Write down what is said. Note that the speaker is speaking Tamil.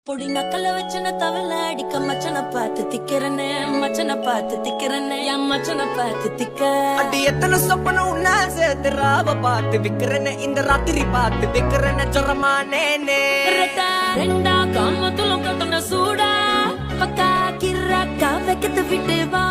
பொடி நக்கல வச்சன தவள அடிக்க மச்சன பார்த்து திக்கிறனே மச்சன பார்த்து திக்கிறனே என் மச்சன பார்த்து திக்க அடி எத்தனை சொப்பனம் உன்னா சேர்த்து ராவ பார்த்து விக்கிறனே இந்த ராத்திரி பார்த்து விக்கிறனே ஜொரமானேனே ரெண்டா காமத்துல கட்டண சூடா பக்கா கிராக்கா வைக்கத்து விட்டு வா